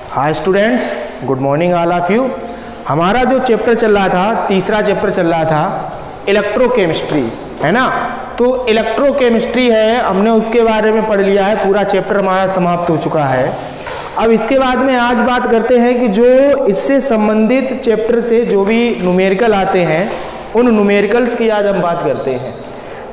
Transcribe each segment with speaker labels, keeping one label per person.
Speaker 1: Hi students, good morning all of you. हमारा जो chapter चल रहा था, तीसरा चैप्टर चल रहा था इलेक्ट्रोकेमिस्ट्री, है ना। तो इलेक्ट्रोकेमिस्ट्री है, हमने उसके बारे में पढ़ लिया है, पूरा चैप्टर हमारा समाप्त हो चुका है। अब इसके बाद में आज बात करते हैं कि जो इससे संबंधित चैप्टर से जो भी न्यूमेरिकल आते हैं उन न्यूमेरिकल्स की आज हम बात करते हैं।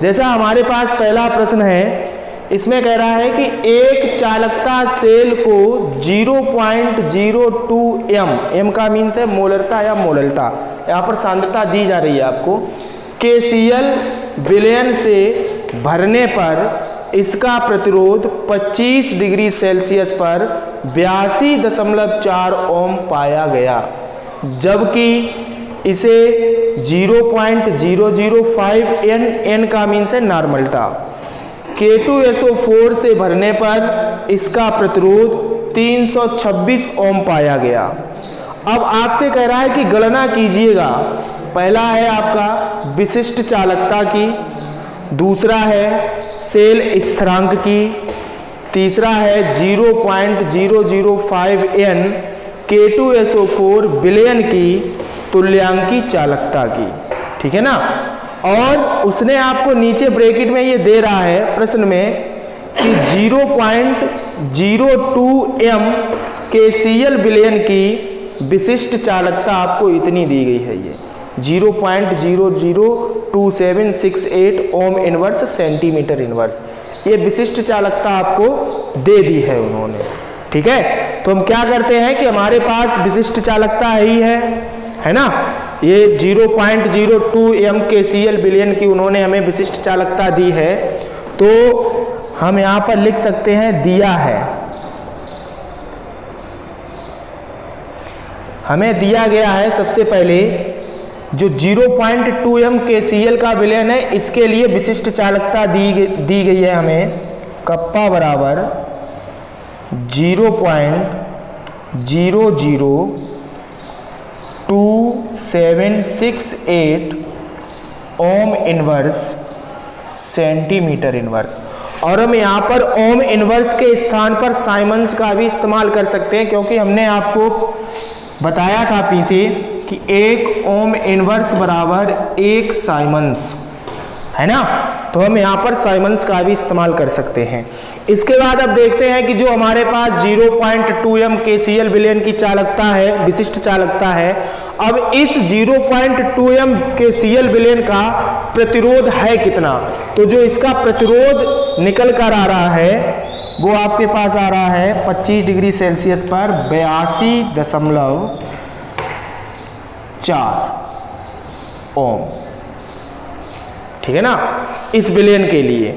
Speaker 1: जैसा हमारे पास पहला प्रश्न है, इसमें कह रहा है कि एक चालकता सेल को 0.02 एम का मीन्स है मोलरता या मोलल्टा, यहाँ पर सांद्रता दी जा रही है आपको, KCl विलयन से भरने पर इसका प्रतिरोध 25 डिग्री सेल्सियस पर 82.4 ओम पाया गया, जबकि इसे 0.005 एन का मीन्स है नॉर्मलता, K2SO4 से भरने पर इसका प्रतिरोध 326 ओम पाया गया। अब आपसे कह रहा है कि गणना कीजिएगा। पहला है आपका विशिष्ट चालकता की, दूसरा है सेल स्थिरांक की, तीसरा है 0.005 N K2SO4 विलयन की तुल्यांकी चालकता की, ठीक है ना। और उसने आपको नीचे ब्रैकेट में ये दे रहा है प्रश्न में कि 0.02 एम KCl विलयन की विशिष्ट चालकता आपको इतनी दी गई है, ये 0.002768 ओम इनवर्स सेंटीमीटर इनवर्स, ये विशिष्ट चालकता आपको दे दी है उन्होंने, ठीक है। तो हम क्या करते हैं कि हमारे पास विशिष्ट चालकता ही है ना, ये 0.02 एम KCl विलयन की उन्होंने हमें विशिष्ट चालकता दी है। तो हम यहाँ पर लिख सकते हैं दिया है, हमें दिया गया है सबसे पहले जो 0.2 एम KCl का विलयन है, इसके लिए विशिष्ट चालकता दी गई है हमें, कप्पा बराबर 0.00278 ओम इनवर्स सेंटीमीटर इनवर्स। और हम यहाँ पर ओम इनवर्स के स्थान पर साइमंस का भी इस्तेमाल कर सकते हैं, क्योंकि हमने आपको बताया था पीछे कि एक ओम इनवर्स बराबर एक साइमंस, है ना। तो हम यहाँ पर साइमंस का भी इस्तेमाल कर सकते हैं। इसके बाद अब देखते हैं कि जो हमारे पास 0.2 एम KCl विलयन की चालकता है, विशिष्ट चालकता है, अब इस 0.2 एम KCl विलयन का प्रतिरोध है कितना। तो जो इसका प्रतिरोध निकल कर आ रहा है वो आपके पास आ रहा है 25 डिग्री सेल्सियस पर 82.4 ओम, ठीक है ना, इस विलयन के लिए।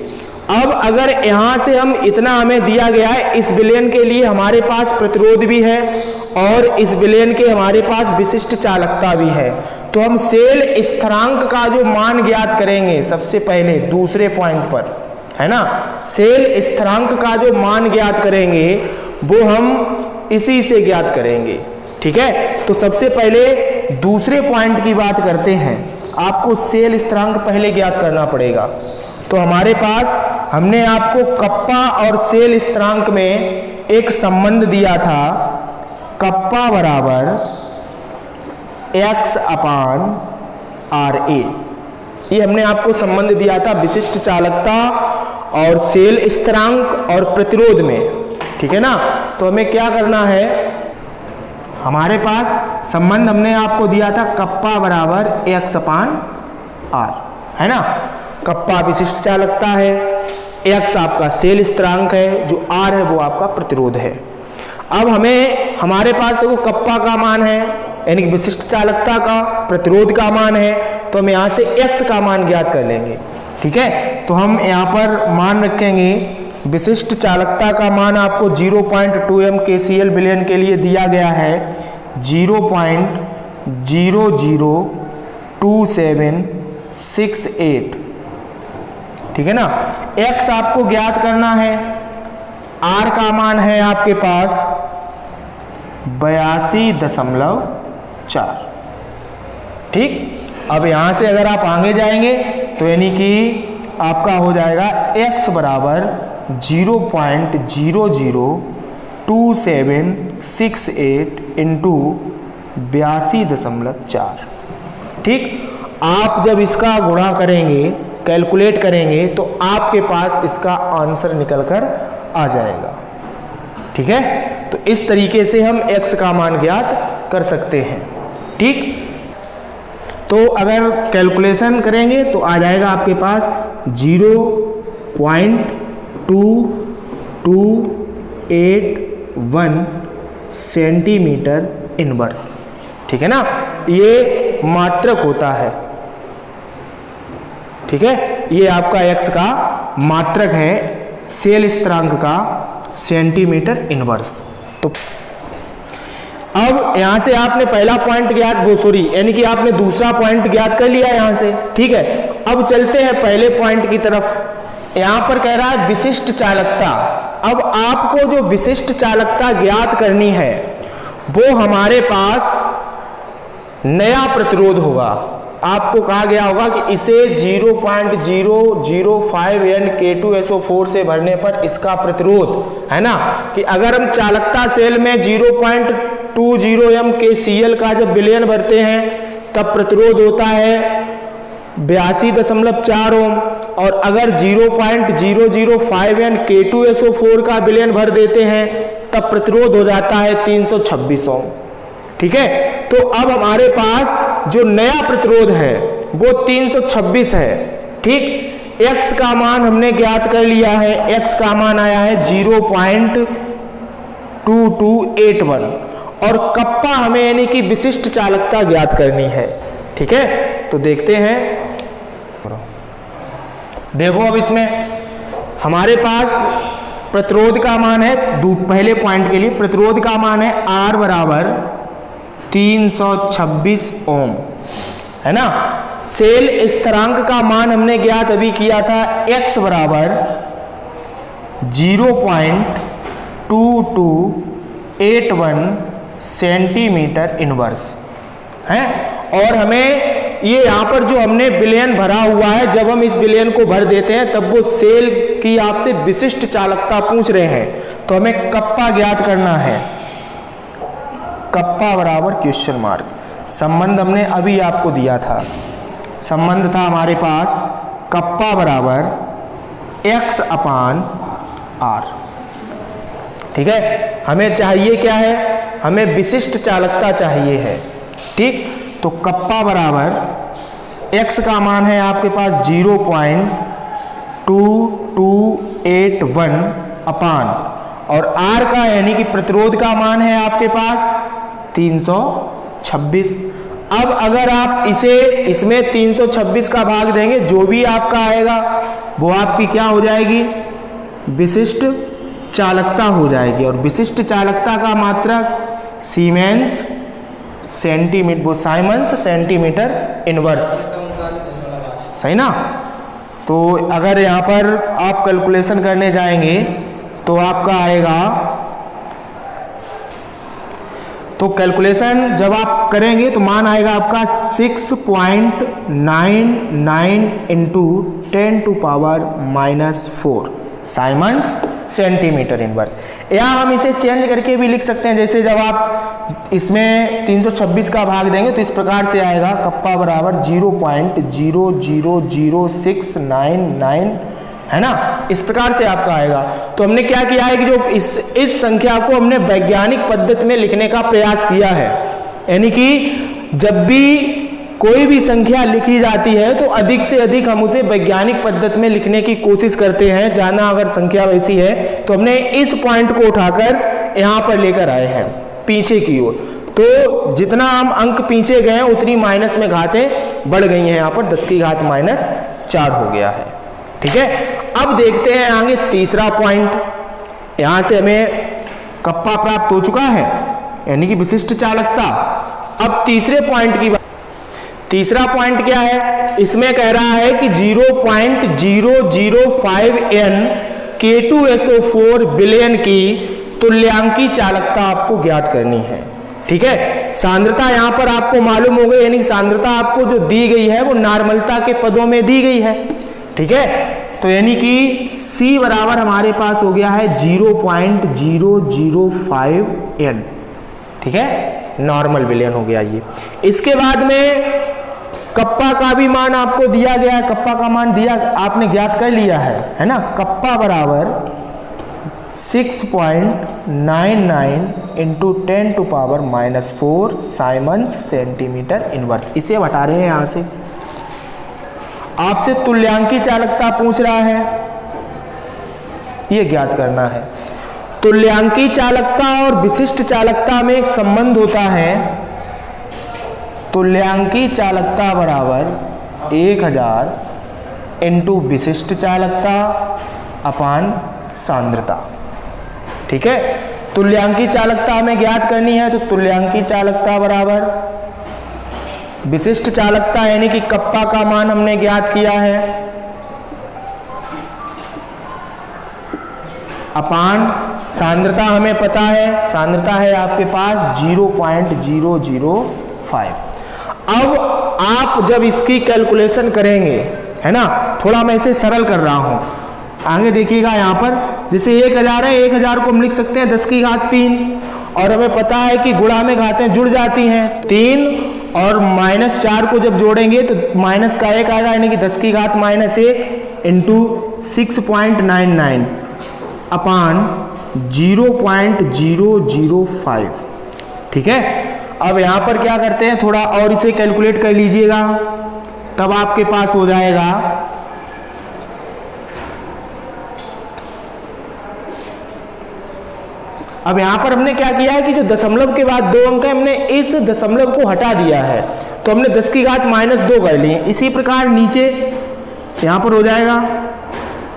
Speaker 1: अब अगर यहां से हम इतना हमें दिया गया है, इस विलयन के लिए हमारे पास प्रतिरोध भी है और इस विलयन के हमारे पास विशिष्ट चालकता भी है, तो हम सेल स्थिरांक का जो मान ज्ञात करेंगे सबसे पहले दूसरे पॉइंट पर, है ना, सेल स्थिरांक का जो मान ज्ञात करेंगे वो हम इसी से ज्ञात करेंगे, ठीक है। तो सबसे पहले दूसरे पॉइंट की बात करते हैं, आपको सेल स्थिरांक पहले ज्ञात करना पड़ेगा। तो हमारे पास हमने आपको कप्पा और सेल स्थिरांक में एक संबंध दिया था, कप्पा बराबर x/RA, ये हमने आपको संबंध दिया था विशिष्ट चालकता और सेल स्थिरांक और प्रतिरोध में, ठीक है ना। तो हमें क्या करना है, हमारे पास संबंध हमने आपको दिया था कप्पा बराबर x/R, है ना। कप्पा विशिष्ट चालकता है, x आपका सेल स्थिरांक है, जो R है वो आपका प्रतिरोध है। अब हमें हमारे पास देखो कप्पा का मान है, यानी कि विशिष्ट चालकता का, प्रतिरोध का मान है, तो हम यहाँ से x का मान ज्ञात कर लेंगे, ठीक है। तो हम यहाँ पर मान रखेंगे, विशिष्ट चालकता का मान आपको 0.2 एम KCl विलयन के लिए दिया गया है 0.00278, ठीक है ना। x आपको ज्ञात करना है, R का मान है आपके पास 82.4, ठीक। अब यहां से अगर आप आगे जाएंगे तो यानी कि आपका हो जाएगा x बराबर 0.00 2768 इंटू 82.4। ठीक, आप जब इसका गुणा करेंगे, कैलकुलेट करेंगे, तो आपके पास इसका आंसर निकल कर आ जाएगा। ठीक है, तो इस तरीके से हम x का मान ज्ञात कर सकते हैं। ठीक, तो अगर कैलकुलेशन करेंगे तो आ जाएगा आपके पास 0.2281 सेंटीमीटर इनवर्स। ठीक है ना, ये मात्रक होता है। ठीक है, ये आपका x का मात्रक है, सेल स्थिरांक का सेंटीमीटर इनवर्स। तो अब यहां से आपने पहला पॉइंट ज्ञात, यानी कि आपने दूसरा पॉइंट ज्ञात कर लिया यहां से। ठीक है, अब चलते हैं पहले पॉइंट की तरफ। यहां पर कह रहा है विशिष्ट चालकता। अब आपको जो विशिष्ट चालकता ज्ञात करनी है वो हमारे पास नया प्रतिरोध होगा। आपको कहा गया होगा कि इसे 0.005 N K2SO4 से भरने पर इसका प्रतिरोध है ना, कि अगर हम चालकता सेल में 0.20 M KCl का जब विलयन भरते हैं तब प्रतिरोध होता है 82.4 ओम, और अगर 0.005 N K2SO4 का विलयन भर देते हैं तब प्रतिरोध हो जाता है 326 ओम। ठीक है, तो अब हमारे पास जो नया प्रतिरोध है वो 326 है। ठीक, x का मान हमने ज्ञात कर लिया है, x का मान आया है 0.2281 और कप्पा हमें यानी कि विशिष्ट चालकता ज्ञात करनी है। ठीक है, तो देखते हैं। देखो अब इसमें हमारे पास प्रतिरोध का मान है, पहले पॉइंट के लिए प्रतिरोध का मान है R बराबर 326 ओम, है ना। सेल स्थिरांक का मान हमने ज्ञात अभी किया था, x बराबर 0.2281 सेंटीमीटर इनवर्स है। और हमें ये यहाँ पर जो हमने विलयन भरा हुआ है, जब हम इस विलयन को भर देते हैं तब वो सेल की आपसे विशिष्ट चालकता पूछ रहे हैं, तो हमें कप्पा ज्ञात करना है। कप्पा बराबर क्वेश्चन मार्क, संबंध हमने अभी आपको दिया था। संबंध था हमारे पास कप्पा बराबर x/r। ठीक है, हमें चाहिए क्या है, हमें विशिष्ट चालकता चाहिए है। ठीक, तो कप्पा बराबर x का मान है आपके पास 0.2281 अपान, और r का यानी कि प्रतिरोध का मान है आपके पास 326। अब अगर आप इसमें 326 का भाग देंगे, जो भी आपका आएगा वो आपकी क्या हो जाएगी, विशिष्ट चालकता हो जाएगी। और विशिष्ट चालकता का मात्रक सीमेंस सेंटीमीटर, वो साइमंस सेंटीमीटर इनवर्स, सही ना। तो अगर यहाँ पर आप कैलकुलेशन करने जाएंगे तो आपका आएगा, तो कैलकुलेशन जब आप करेंगे तो मान आएगा आपका 6.99 इंटू 10⁻⁴ साइमंस सेंटीमीटर इनवर्स। या हम इसे चेंज करके भी लिख सकते हैं, जैसे जब आप इसमें 326 का भाग देंगे तो इस प्रकार से आएगा, कप्पा बराबर 0.0006999, है ना, इस प्रकार से आपका आएगा। तो हमने क्या किया है कि जो इस संख्या को हमने वैज्ञानिक पद्धति में लिखने का प्रयास किया है, यानी कि जब भी कोई भी संख्या लिखी जाती है तो अधिक से अधिक हम उसे वैज्ञानिक पद्धति में लिखने की कोशिश करते हैं। जाना अगर संख्या वैसी है तो हमने इस पॉइंट को उठाकर यहाँ पर लेकर आए हैं पीछे की ओर। तो जितना हम अंक पीछे गए उतनी माइनस में घातें बढ़ गई हैं, यहाँ पर 10 की घात -4 हो गया है। ठीक है, अब देखते हैं आगे तीसरा पॉइंट। यहां से हमें कप्पा प्राप्त हो चुका है, यानी कि विशिष्ट चालकता। अब तीसरे पॉइंट की बात, तीसरा पॉइंट क्या है, इसमें कह रहा है कि 0.005 N K2SO4 विलयन की तुल्यांकी चालकता आपको ज्ञात करनी है। ठीक है, सांद्रता यहां पर आपको मालूम हो गई, यानी सांद्रता आपको जो दी गई है वो नॉर्मलता के पदों में दी गई है। ठीक है, तो यानी कि C बराबर हमारे पास हो गया है 0.005 N, ठीक है, नॉर्मल विलयन हो गया ये। इसके बाद में कप्पा का भी मान आपको दिया गया है, कप्पा का मान दिया आपने ज्ञात कर लिया है ना। कप्पा बराबर 6.99 इंटू 10⁻⁻4 साइमन्स सेंटीमीटर इनवर्स। इसे हटा रहे हैं यहां से। आपसे तुल्यांकी चालकता पूछ रहा है, ये ज्ञात करना है। तुल्यांकी चालकता और विशिष्ट चालकता में एक संबंध होता है। तुल्यांकी चालकता बराबर 1000 इंटू विशिष्ट चालकता अपान सांद्रता, ठीक है। तुल्यांकी चालकता हमें ज्ञात करनी है, तो तुल्यांकी चालकता बराबर विशिष्ट चालकता यानी कि कप्पा का मान हमने ज्ञात किया है अपान सांद्रता हमें पता है, सांद्रता है आपके पास 0.005। अब आप जब इसकी कैलकुलेशन करेंगे, है ना, थोड़ा मैं इसे सरल कर रहा हूं, आगे देखिएगा यहाँ पर जैसे 1000 है, 1000 को हम लिख सकते हैं 10 की घात 3, और हमें पता है कि गुणा में घातें जुड़ जाती हैं। 3 और -4 को जब जोड़ेंगे तो माइनस का 1 आएगा, यानी कि 10 की घात -1 इंटू 6.99 अपान 0.005, ठीक है। अब यहाँ पर क्या करते हैं, थोड़ा और इसे कैलकुलेट कर लीजिएगा, तब आपके पास हो जाएगा अब यहाँ पर हमने क्या किया है कि जो दशमलव के बाद 2 अंक है, हमने इस दशमलव को हटा दिया है, तो हमने 10 की घात -2 कर ली। इसी प्रकार नीचे यहाँ पर हो जाएगा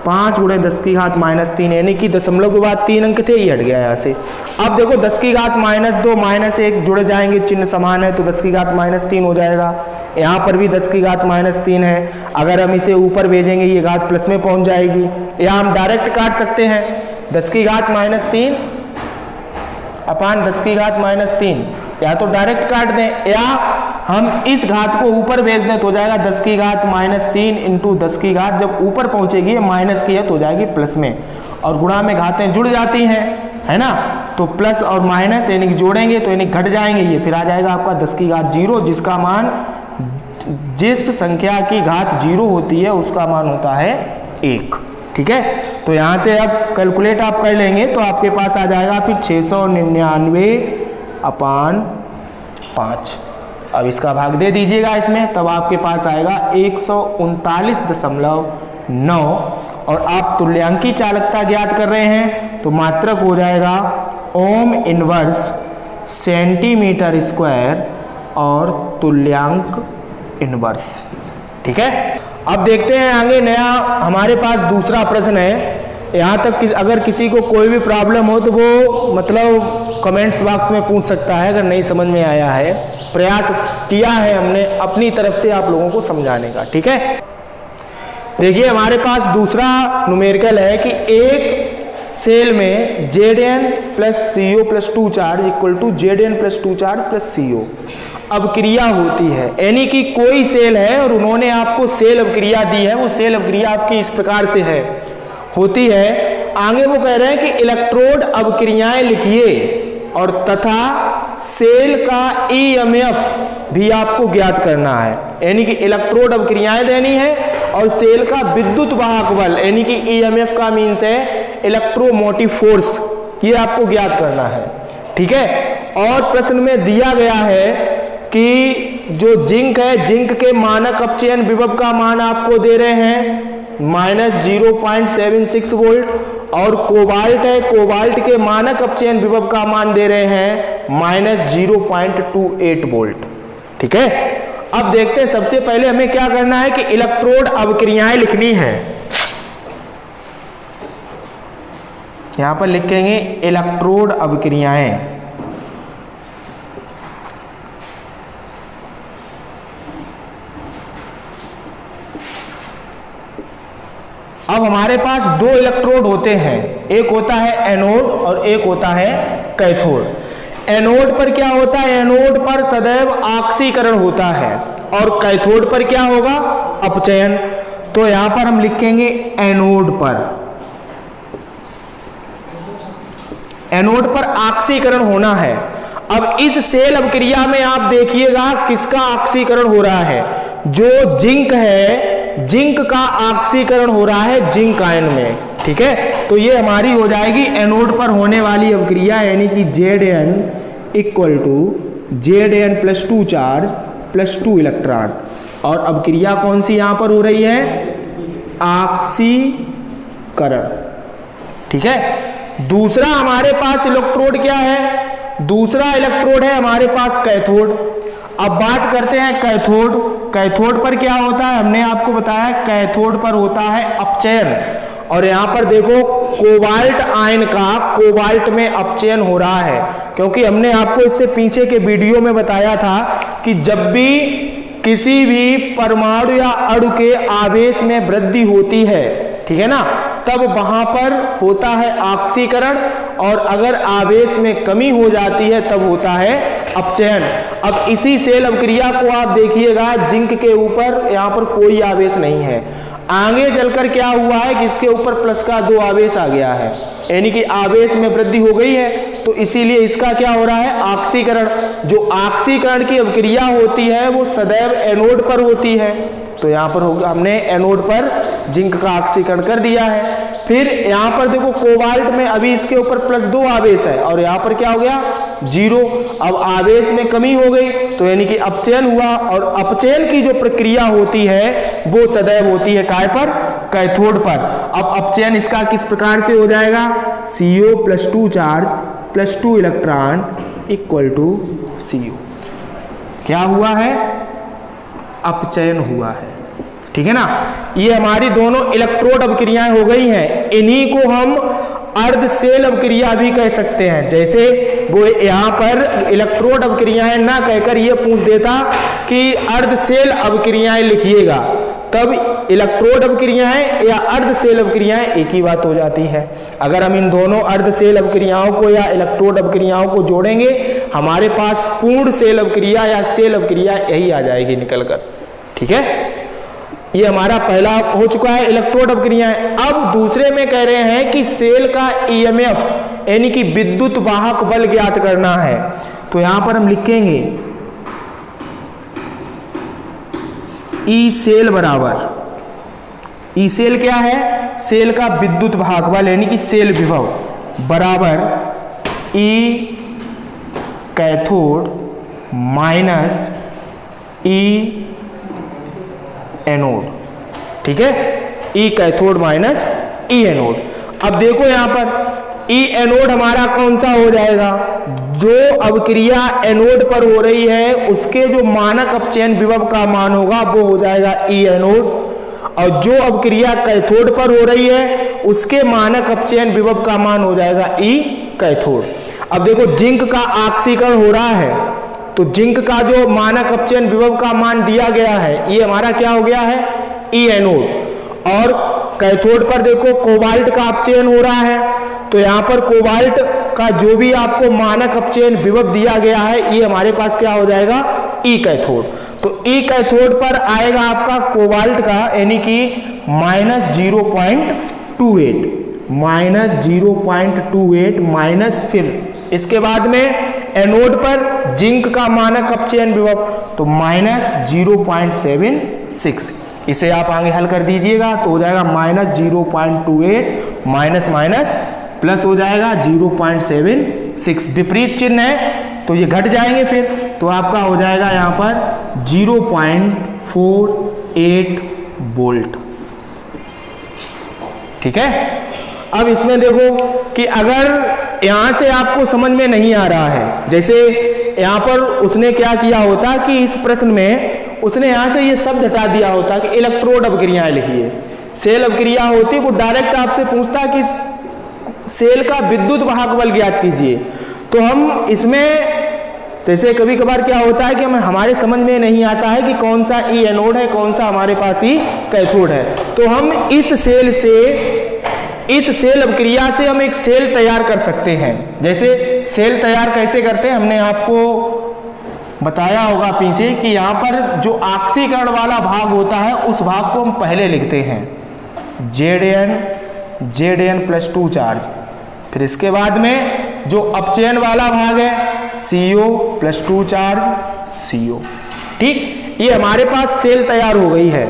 Speaker 1: 5 × 10 की घात -3, यानी कि दशमलव के बाद 3 अंक थे, ये हट गया यहाँ से। अब देखो 10 की घात -2 -1 जुड़े जाएंगे, चिन्ह समान है, तो 10 की घात -3 हो जाएगा। यहाँ पर भी 10 की घात -3 है, अगर हम इसे ऊपर भेजेंगे ये घात प्लस में पहुंच जाएगी, या हम डायरेक्ट काट सकते हैं 10 की घात -3 अपान 10 की घात -3, या तो डायरेक्ट काट दें या हम इस घात को ऊपर भेज दें तो हो जाएगा 10 की घात -3 इंटू 10 की घात, जब ऊपर पहुंचेगी माइनस की है तो हो जाएगी प्लस में, और गुणा में घातें जुड़ जाती हैं, है ना, तो प्लस और माइनस यानी कि जोड़ेंगे तो यानी घट जाएंगे, ये फिर आ जाएगा आपका 10 की घात 0, जिसका मान जिस संख्या की घात 0 होती है उसका मान होता है 1, ठीक है। तो यहाँ से अब कैलकुलेट आप कर लेंगे तो आपके पास आ जाएगा फिर 699/5। अब इसका भाग दे दीजिएगा इसमें, तब आपके पास आएगा 139.9, और आप तुल्यांकी चालकता ज्ञात कर रहे हैं तो मात्रक हो जाएगा ओम इनवर्स सेंटीमीटर स्क्वायर और तुल्यांक इनवर्स, ठीक है। अब देखते हैं आगे नया हमारे पास दूसरा प्रश्न है। यहाँ तक कि अगर किसी को कोई भी प्रॉब्लम हो तो वो मतलब कमेंट्स बॉक्स में पूछ सकता है, अगर नहीं समझ में आया है। प्रयास किया है हमने अपनी तरफ से आप लोगों को समझाने का, ठीक है। देखिए हमारे पास दूसरा न्यूमेरिकल है कि एक सेल में Zn + CO + 2 charge equal to Zn + 2 charge + CO अवक्रिया होती है, यानी कि कोई सेल है और उन्होंने आपको सेल अवक्रिया दी है, वो सेल अवक्रिया आपकी इस प्रकार से है होती है। आगे वो कह रहे हैं कि इलेक्ट्रोड अवक्रियाएं लिखिए और तथा सेल का EMF भी आपको ज्ञात करना है, यानी कि इलेक्ट्रोड अवक्रियाएं देनी है और सेल का विद्युत वाहक बल यानी कि EMF का मीन्स है इलेक्ट्रोमोटिव फोर्स, ये आपको ज्ञात करना है, ठीक है। और प्रश्न में दिया गया है कि जो जिंक है, जिंक के मानक अपचयन विभव का मान आपको दे रहे हैं -0.76 वोल्ट, और कोबाल्ट है, कोबाल्ट के मानक अपचयन विभव का मान दे रहे हैं -0.28 वोल्ट, ठीक है। अब देखते हैं, सबसे पहले हमें क्या करना है कि इलेक्ट्रोड अवक्रियाएं लिखनी है। यहां पर लिखेंगे इलेक्ट्रोड अवक्रियाएं, अब हमारे पास 2 इलेक्ट्रोड होते हैं, एक होता है एनोड और एक होता है कैथोड। एनोड पर क्या होता है, एनोड पर सदैव ऑक्सीकरण होता है, और कैथोड पर क्या होगा, अपचयन। तो यहां पर हम लिखेंगे एनोड पर, एनोड पर ऑक्सीकरण होना है। अब इस सेल अभिक्रिया में आप देखिएगा किसका ऑक्सीकरण हो रहा है, जो जिंक है, जिंक का ऑक्सीकरण हो रहा है जिंक आयन में, ठीक है। तो ये हमारी हो जाएगी एनोड पर होने वाली अभिक्रिया, यानी कि Zn equal to Zn plus 2 charge plus 2 electron. और अभिक्रिया कौन सी यहां पर हो रही है, ऑक्सीकरण, ठीक है। दूसरा हमारे पास इलेक्ट्रोड क्या है, दूसरा इलेक्ट्रोड है हमारे पास कैथोड। अब बात करते हैं कैथोड। कैथोड पर क्या होता है, हमने आपको बताया कैथोड पर होता है अपचयन। और यहां पर देखो कोबाल्ट आयन का कोबाल्ट में अपचयन हो रहा है, क्योंकि हमने आपको इससे पीछे के वीडियो में बताया था कि जब भी किसी भी परमाणु या अणु के आवेश में वृद्धि होती है, ठीक है ना, तब वहां पर होता है ऑक्सीकरण, और अगर आवेश में कमी हो जाती है तब होता है अपचयन। अब इसी सेल अभिक्रिया को आप देखिएगा, जिंक के ऊपर यहां पर कोई आवेश नहीं है, आगे चलकर क्या हुआ है कि इसके ऊपर प्लस का 2 आवेश आ गया है, यानी कि आवेश में वृद्धि हो गई है, तो इसीलिए इसका क्या हो रहा है, ऑक्सीकरण। जो ऑक्सीकरण की अभिक्रिया होती है वो सदैव एनोड पर होती है, तो यहाँ पर होगा, हमने एनोड पर जिंक का ऑक्सीकरण कर दिया है। फिर यहाँ पर देखो कोबाल्ट में अभी इसके ऊपर प्लस 2 आवेश है, और यहाँ पर क्या हो गया, 0। अब आवेश में कमी हो गई, तो यानी कि अपचयन हुआ, और अपचयन की जो प्रक्रिया होती है वो सदैव होती है काय पर, कैथोड पर। अब अपचयन इसका किस प्रकार से हो जाएगा, CO plus 2 charge plus 2 electron equal to CO। क्या हुआ है, अपचयन हुआ है, ठीक है ना। ये हमारी दोनों इलेक्ट्रोड अभिक्रियाएं हो गई हैं। इन्हीं को हम अर्ध सेल अभिक्रिया भी कह सकते हैं। जैसे वो यहाँ पर इलेक्ट्रोड अभिक्रियाएं ना कहकर ये पूछ देता कि अर्ध सेल अभिक्रियाएं लिखिएगा, तब इलेक्ट्रोड अभिक्रियाएं या अर्ध सेल अभिक्रियाएं एक ही बात हो जाती है। अगर हम इन दोनों अर्ध सेल अभिक्रियाओं को या इलेक्ट्रोड अभिक्रियाओं को जोड़ेंगे, हमारे पास पूर्ण सेल अभिक्रिया या सेल अभिक्रिया यही आ जाएगी निकलकर, ठीक है। ये हमारा पहला हो चुका है इलेक्ट्रोड अभिक्रियाएं। अब दूसरे में कह रहे हैं कि सेल का EMF यानी कि विद्युत वाहक बल ज्ञात करना है, तो यहां पर हम लिखेंगे ई सेल बराबर, ई सेल क्या है, सेल का विद्युत वाहक बल यानी कि सेल विभव बराबर ई कैथोड माइनस ई एनोड, ठीक है, ई कैथोड माइनस ई एनोड। अब देखो यहां पर ई एनोड हमारा कौन सा हो जाएगा, जो अभिक्रिया एनोड पर हो रही है उसके जो मानक अपचयन विभव का मान होगा वो हो जाएगा ई एनोड, और जो अभिक्रिया कैथोड पर हो रही है उसके मानक अपचयन विभव का मान हो जाएगा ई कैथोड। अब देखो जिंक का ऑक्सीकरण हो रहा है, तो जिंक का जो मानक अपचयन विभव का मान दिया गया है ये हमारा क्या हो गया है, ई एनोड। और कैथोड पर देखो कोबाल्ट का अपचयन हो रहा है, तो यहाँ पर कोबाल्ट का जो भी आपको मानक अपचयन विभव दिया गया है ये हमारे पास क्या हो जाएगा, ई कैथोड। तो ई कैथोड पर आएगा आपका कोबाल्ट का यानी कि -0.28 -0.28 माइनस, फिर इसके बाद में एनोड पर जिंक का मानक अपचयन विभव तो -0.76। इसे आप आगे हल कर दीजिएगा तो हो जाएगा -0.28 माइनस माइनस प्लस हो जाएगा 0.76। विपरीत चिन्ह है तो ये घट जाएंगे, फिर तो आपका हो जाएगा यहाँ पर 0.48 वोल्ट, ठीक है। अब इसमें देखो कि अगर यहां से आपको समझ में नहीं आ रहा है, जैसे यहां पर उसने क्या किया होता कि इस प्रश्न में उसने यहां से ये शब्द हटा दिया होता कि इलेक्ट्रोड अभिक्रियाएं लिखिए, सेल अभिक्रिया होती, वो डायरेक्ट आपसे पूछता कि सेल का विद्युत वाहक बल ज्ञात कीजिए। तो हम इसमें जैसे कभी कभार क्या होता है कि हमारे समझ में नहीं आता है कि कौन सा ई एनोड है, कौन सा हमारे पास ई कैथोड है, तो हम इस सेल अभिक्रिया से हम एक सेल तैयार कर सकते हैं। जैसे सेल तैयार कैसे करते हैं हमने आपको बताया होगा पीछे कि यहाँ पर जो ऑक्सीकरण वाला भाग होता है उस भाग को हम पहले लिखते हैं Zn प्लस 2 चार्ज, फिर इसके बाद में जो अपचयन वाला भाग है CO प्लस 2 चार्ज CO। ठीक, ये हमारे पास सेल तैयार हो गई है।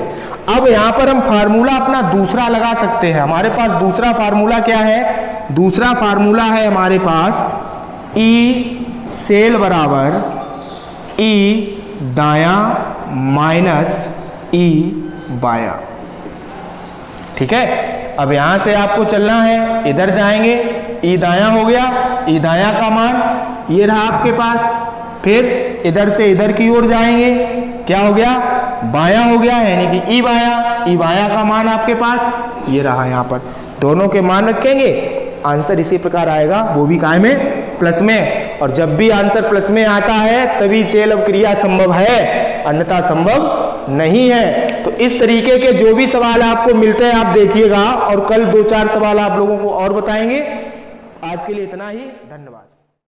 Speaker 1: अब यहाँ पर हम फार्मूला अपना दूसरा लगा सकते हैं। हमारे पास दूसरा फार्मूला क्या है? दूसरा फार्मूला है हमारे पास E सेल बराबर E दाया माइनस E बाया। ठीक है, अब यहां से आपको चलना है, इधर जाएंगे, ई दाया हो गया, ई दाया का मान ये रहा आपके पास, फिर इधर से इधर की ओर जाएंगे, क्या हो गया? बाया हो गया, यानी कि ई बाया का मान आपके पास ये रहा। यहाँ पर दोनों के मान रखेंगे, आंसर इसी प्रकार आएगा, वो भी काय में? प्लस में। और जब भी आंसर प्लस में आता है तभी सेल अपक्रिया संभव है, अन्यथा संभव नहीं है। तो इस तरीके के जो भी सवाल आपको मिलते हैं आप देखिएगा, और कल 2-4 सवाल आप लोगों को और बताएंगे। आज के लिए इतना ही, धन्यवाद।